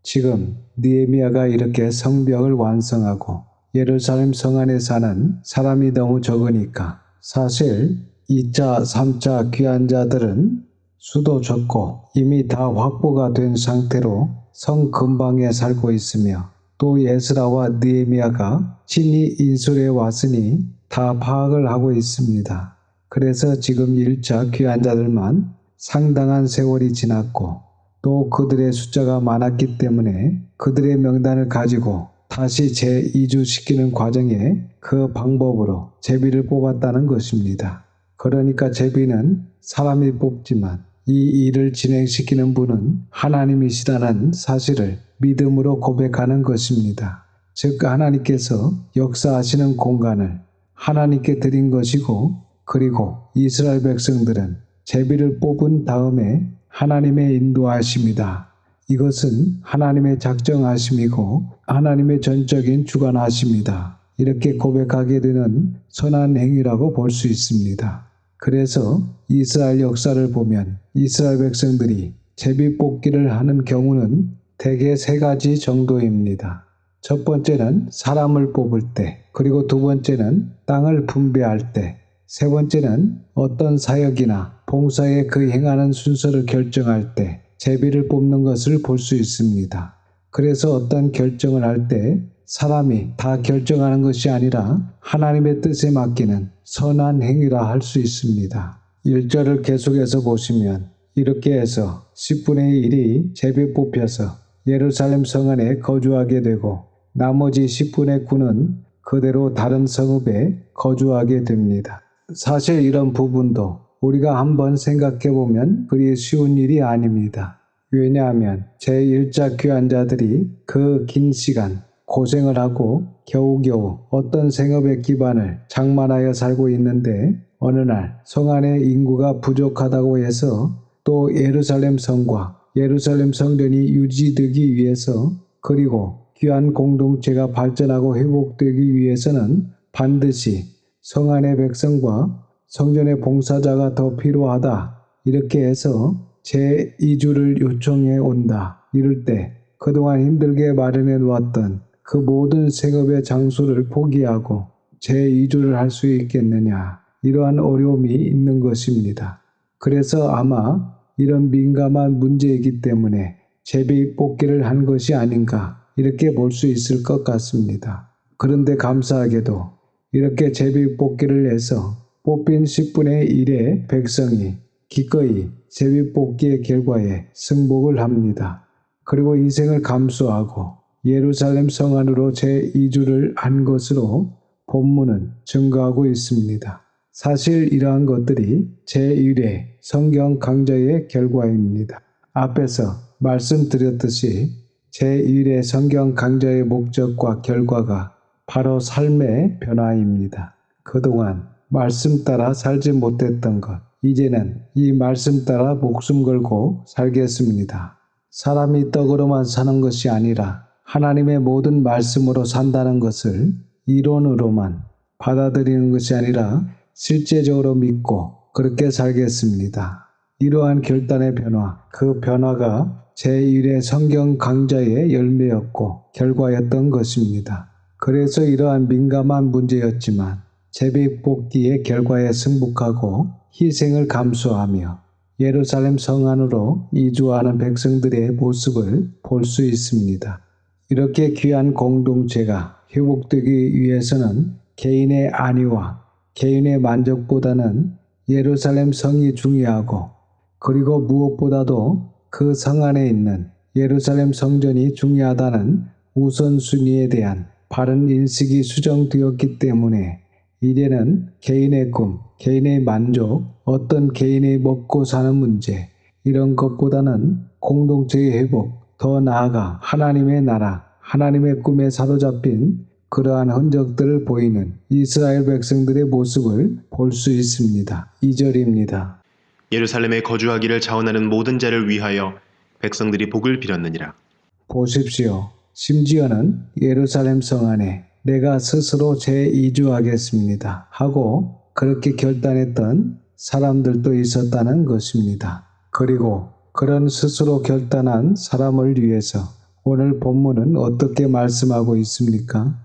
지금 느헤미야가 이렇게 성벽을 완성하고 예루살렘 성 안에 사는 사람이 너무 적으니까 사실 2차, 3차 귀한 자들은 수도 적고 이미 다 확보가 된 상태로 성 근방에 살고 있으며 또 에스라와 느헤미야가 친히 인술에 왔으니 다 파악을 하고 있습니다. 그래서 지금 1차 귀한 자들만 상당한 세월이 지났고 또 그들의 숫자가 많았기 때문에 그들의 명단을 가지고 다시 재2주시키는 과정에 그 방법으로 제비를 뽑았다는 것입니다. 그러니까 제비는 사람이 뽑지만 이 일을 진행시키는 분은 하나님이시라는 사실을 믿음으로 고백하는 것입니다. 즉 하나님께서 역사하시는 공간을 하나님께 드린 것이고 그리고 이스라엘 백성들은 제비를 뽑은 다음에 하나님의 인도하심이다. 이것은 하나님의 작정하심이고 하나님의 전적인 주관하심이다. 이렇게 고백하게 되는 선한 행위라고 볼 수 있습니다. 그래서 이스라엘 역사를 보면 이스라엘 백성들이 제비 뽑기를 하는 경우는 대개 3가지 정도입니다. 첫 번째는 사람을 뽑을 때, 그리고 두 번째는 땅을 분배할 때, 세 번째는 어떤 사역이나 봉사에 그 행하는 순서를 결정할 때 제비를 뽑는 것을 볼 수 있습니다. 그래서 어떤 결정을 할 때 사람이 다 결정하는 것이 아니라 하나님의 뜻에 맡기는 선한 행위라 할 수 있습니다. 1절을 계속해서 보시면 이렇게 해서 10분의 1이 제비 뽑혀서 예루살렘 성 안에 거주하게 되고 나머지 10분의 9는 그대로 다른 성읍에 거주하게 됩니다. 사실 이런 부분도 우리가 한번 생각해보면 그리 쉬운 일이 아닙니다. 왜냐하면 제1차 귀한 자들이 그 긴 시간 고생을 하고 겨우겨우 어떤 생업의 기반을 장만하여 살고 있는데 어느 날 성 안에 인구가 부족하다고 해서 또 예루살렘 성과 예루살렘 성전이 유지되기 위해서 그리고 귀한 공동체가 발전하고 회복되기 위해서는 반드시 성 안의 백성과 성전의 봉사자가 더 필요하다. 이렇게 해서 제2주를 요청해 온다. 이럴 때 그동안 힘들게 마련해 놓았던 그 모든 생업의 장소를 포기하고 제2주를 할 수 있겠느냐. 이러한 어려움이 있는 것입니다. 그래서 아마 이런 민감한 문제이기 때문에 제비 뽑기를 한 것이 아닌가 이렇게 볼 수 있을 것 같습니다. 그런데 감사하게도 이렇게 제비 뽑기를 해서 뽑힌 10분의 1의 백성이 기꺼이 제비 뽑기의 결과에 승복을 합니다. 그리고 희생을 감수하고 예루살렘 성 안으로 제2주를 한 것으로 본문은 증거하고 있습니다. 사실 이러한 것들이 제1회 성경 강좌의 결과입니다. 앞에서 말씀드렸듯이 제1회 성경 강좌의 목적과 결과가 바로 삶의 변화입니다. 그동안 말씀 따라 살지 못했던 것, 이제는 이 말씀 따라 목숨 걸고 살겠습니다. 사람이 떡으로만 사는 것이 아니라 하나님의 모든 말씀으로 산다는 것을 이론으로만 받아들이는 것이 아니라 실제적으로 믿고 그렇게 살겠습니다. 이러한 결단의 변화, 그 변화가 제1회 성경 강좌의 열매였고 결과였던 것입니다. 그래서 이러한 민감한 문제였지만 제비뽑기의 결과에 승복하고 희생을 감수하며 예루살렘 성 안으로 이주하는 백성들의 모습을 볼 수 있습니다. 이렇게 귀한 공동체가 회복되기 위해서는 개인의 안위와 개인의 만족보다는 예루살렘 성이 중요하고 그리고 무엇보다도 그 성 안에 있는 예루살렘 성전이 중요하다는 우선순위에 대한 바른 인식이 수정되었기 때문에 이제는 개인의 꿈, 개인의 만족, 어떤 개인이 먹고 사는 문제 이런 것보다는 공동체의 회복, 더 나아가 하나님의 나라, 하나님의 꿈에 사로잡힌 그러한 흔적들을 보이는 이스라엘 백성들의 모습을 볼 수 있습니다. 2절입니다. 예루살렘에 거주하기를 자원하는 모든 자를 위하여 백성들이 복을 빌었느니라. 보십시오. 심지어는 예루살렘 성 안에 내가 스스로 재이주하겠습니다 하고 그렇게 결단했던 사람들도 있었다는 것입니다. 그리고 그런 스스로 결단한 사람을 위해서 오늘 본문은 어떻게 말씀하고 있습니까?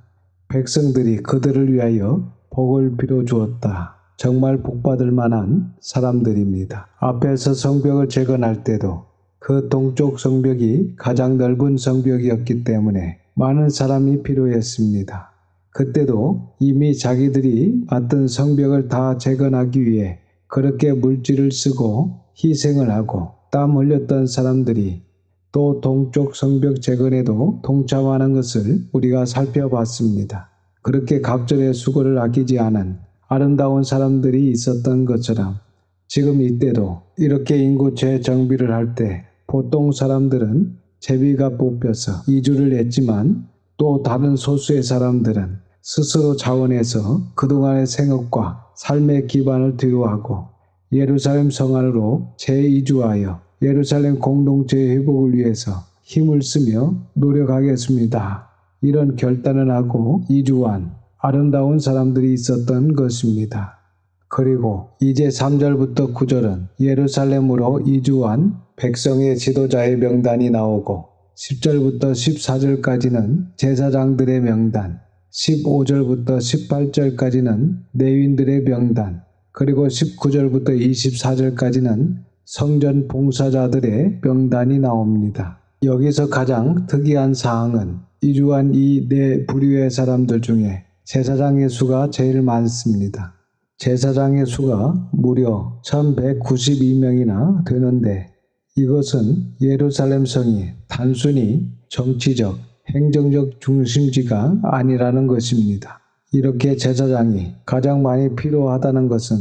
백성들이 그들을 위하여 복을 빌어주었다. 정말 복받을 만한 사람들입니다. 앞에서 성벽을 재건할 때도 그 동쪽 성벽이 가장 넓은 성벽이었기 때문에 많은 사람이 필요했습니다. 그때도 이미 자기들이 맡은 성벽을 다 재건하기 위해 그렇게 물질을 쓰고 희생을 하고 땀 흘렸던 사람들이 또 동쪽 성벽 재건에도 동참하는 것을 우리가 살펴봤습니다. 그렇게 갑절의 수고를 아끼지 않은 아름다운 사람들이 있었던 것처럼 지금 이때도 이렇게 인구 재정비를 할 때 보통 사람들은 제비가 뽑혀서 이주를 했지만 또 다른 소수의 사람들은 스스로 자원해서 그동안의 생업과 삶의 기반을 뒤로하고 예루살렘 성 안으로 재이주하여 예루살렘 공동체의 회복을 위해서 힘을 쓰며 노력하겠습니다. 이런 결단을 하고 이주한 아름다운 사람들이 있었던 것입니다. 그리고 이제 3절부터 9절은 예루살렘으로 이주한 백성의 지도자의 명단이 나오고 10절부터 14절까지는 제사장들의 명단, 15절부터 18절까지는 레위인들의 명단, 그리고 19절부터 24절까지는 성전 봉사자들의 명단이 나옵니다. 여기서 가장 특이한 사항은 이주한 이 네 부류의 사람들 중에 제사장의 수가 제일 많습니다. 제사장의 수가 무려 1192명이나 되는데 이것은 예루살렘 성이 단순히 정치적, 행정적 중심지가 아니라는 것입니다. 이렇게 제사장이 가장 많이 필요하다는 것은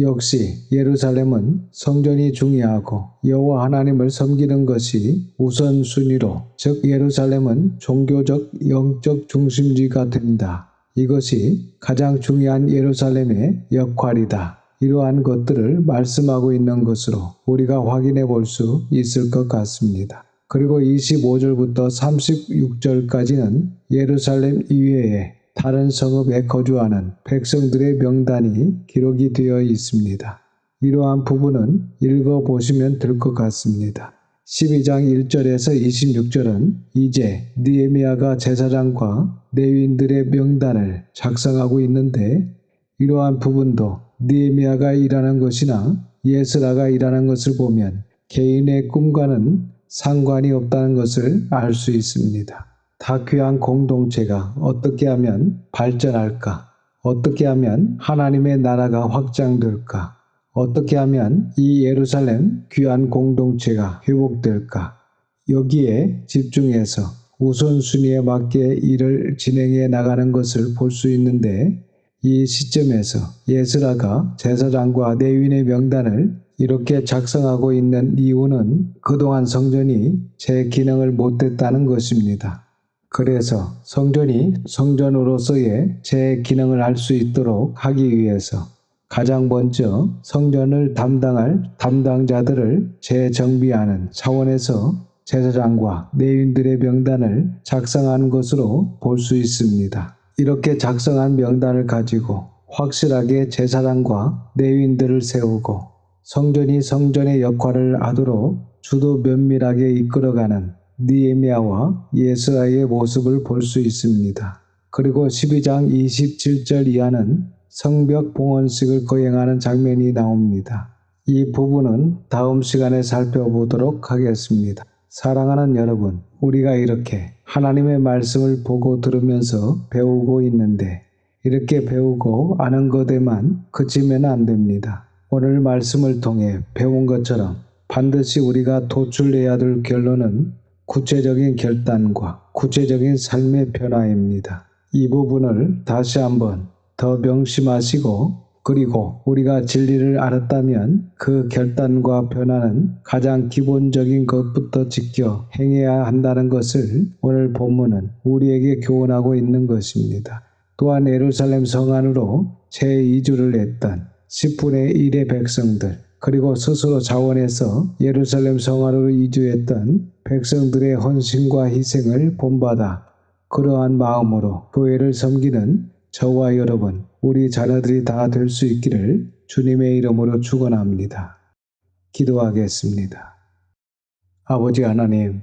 역시 예루살렘은 성전이 중요하고 여호와 하나님을 섬기는 것이 우선순위로, 즉 예루살렘은 종교적, 영적 중심지가 된다. 이것이 가장 중요한 예루살렘의 역할이다. 이러한 것들을 말씀하고 있는 것으로 우리가 확인해 볼 수 있을 것 같습니다. 그리고 25절부터 36절까지는 예루살렘 이외에 다른 성읍에 거주하는 백성들의 명단이 기록이 되어 있습니다. 이러한 부분은 읽어보시면 될 것 같습니다. 12장 1절에서 26절은 이제 느헤미야가 제사장과 레위인들의 명단을 작성하고 있는데 이러한 부분도 느헤미야가 일하는 것이나 예스라가 일하는 것을 보면 개인의 꿈과는 상관이 없다는 것을 알 수 있습니다. 다귀한 공동체가 어떻게 하면 발전할까? 어떻게 하면 하나님의 나라가 확장될까? 어떻게 하면 이 예루살렘 귀한 공동체가 회복될까? 여기에 집중해서 우선순위에 맞게 일을 진행해 나가는 것을 볼 수 있는데, 이 시점에서 에스라가 제사장과 레위인의 명단을 이렇게 작성하고 있는 이유는 그동안 성전이 제 기능을 못했다는 것입니다. 그래서 성전이 성전으로서의 제 기능을 할 수 있도록 하기 위해서 가장 먼저 성전을 담당할 담당자들을 재정비하는 차원에서 제사장과 레위인들의 명단을 작성한 것으로 볼 수 있습니다. 이렇게 작성한 명단을 가지고 확실하게 제사장과 레위인들을 세우고 성전이 성전의 역할을 하도록 주도 면밀하게 이끌어가는 느헤미야와 에스라의 모습을 볼 수 있습니다. 그리고 12장 27절 이하는 성벽 봉헌식을 거행하는 장면이 나옵니다. 이 부분은 다음 시간에 살펴보도록 하겠습니다. 사랑하는 여러분, 우리가 이렇게 하나님의 말씀을 보고 들으면서 배우고 있는데 이렇게 배우고 아는 것에만 그치면 안 됩니다. 오늘 말씀을 통해 배운 것처럼 반드시 우리가 도출해야 될 결론은 구체적인 결단과 구체적인 삶의 변화입니다. 이 부분을 다시 한번 더 명심하시고, 그리고 우리가 진리를 알았다면 그 결단과 변화는 가장 기본적인 것부터 지켜 행해야 한다는 것을 오늘 본문은 우리에게 교훈하고 있는 것입니다. 또한 예루살렘 성 안으로 제2주를 했던 10분의 1의 백성들, 그리고 스스로 자원해서 예루살렘 성 안으로 이주했던 백성들의 헌신과 희생을 본받아 그러한 마음으로 교회를 섬기는 저와 여러분, 우리 자녀들이 다 될 수 있기를 주님의 이름으로 축원합니다. 기도하겠습니다. 아버지 하나님,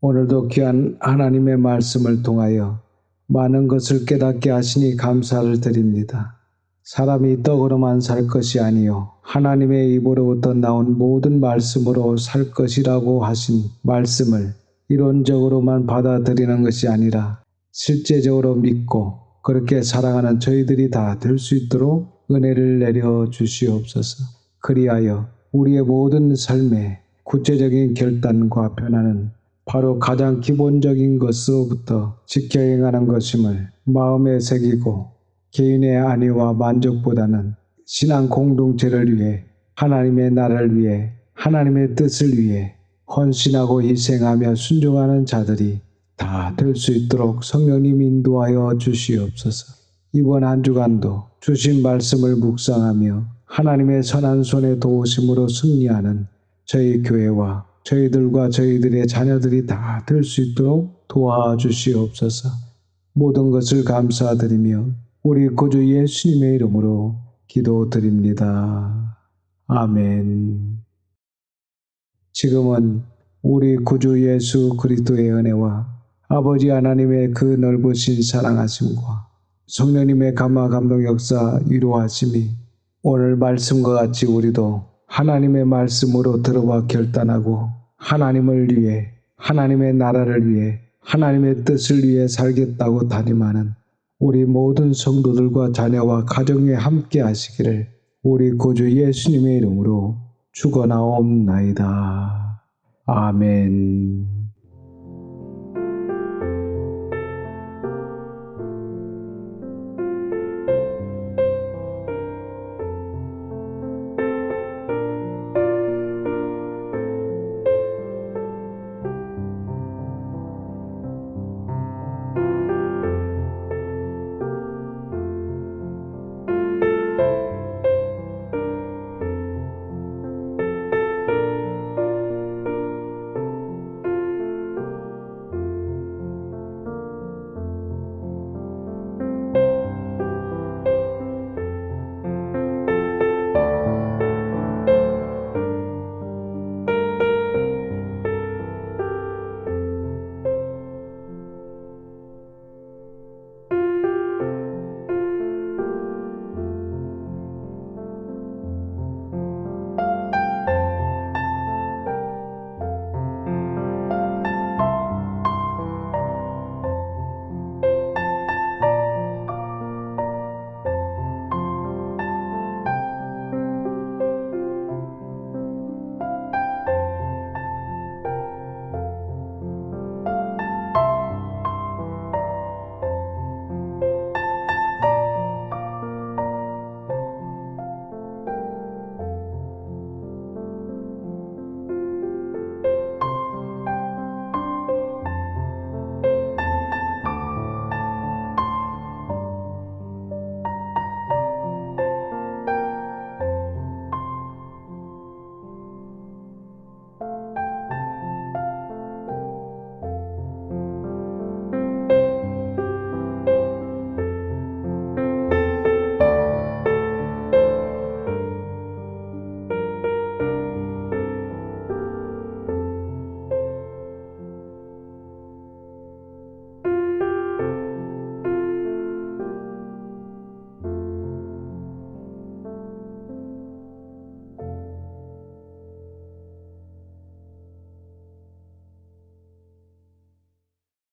오늘도 귀한 하나님의 말씀을 통하여 많은 것을 깨닫게 하시니 감사를 드립니다. 사람이 떡으로만 살 것이 아니요 하나님의 입으로부터 나온 모든 말씀으로 살 것이라고 하신 말씀을 이론적으로만 받아들이는 것이 아니라 실제적으로 믿고 그렇게 살아가는 저희들이 다 될 수 있도록 은혜를 내려 주시옵소서. 그리하여 우리의 모든 삶의 구체적인 결단과 변화는 바로 가장 기본적인 것으로부터 지켜 행하는 것임을 마음에 새기고 개인의 안위와 만족보다는 신앙 공동체를 위해, 하나님의 나라를 위해, 하나님의 뜻을 위해 헌신하고 희생하며 순종하는 자들이 다 될 수 있도록 성령님 인도하여 주시옵소서. 이번 한 주간도 주신 말씀을 묵상하며 하나님의 선한 손의 도우심으로 승리하는 저희 교회와 저희들과 저희들의 자녀들이 다 될 수 있도록 도와주시옵소서. 모든 것을 감사드리며 우리 구주 예수님의 이름으로 기도드립니다. 아멘. 지금은 우리 구주 예수 그리스도의 은혜와 아버지 하나님의 그 넓으신 사랑하심과 성령님의 감화 감동 역사 위로하심이 오늘 말씀과 같이 우리도 하나님의 말씀으로 들어와 결단하고 하나님을 위해, 하나님의 나라를 위해, 하나님의 뜻을 위해 살겠다고 다짐하는 우리 모든 성도들과 자녀와 가정에 함께 하시기를 우리 구주 예수님의 이름으로 축원하옵나이다. 아멘.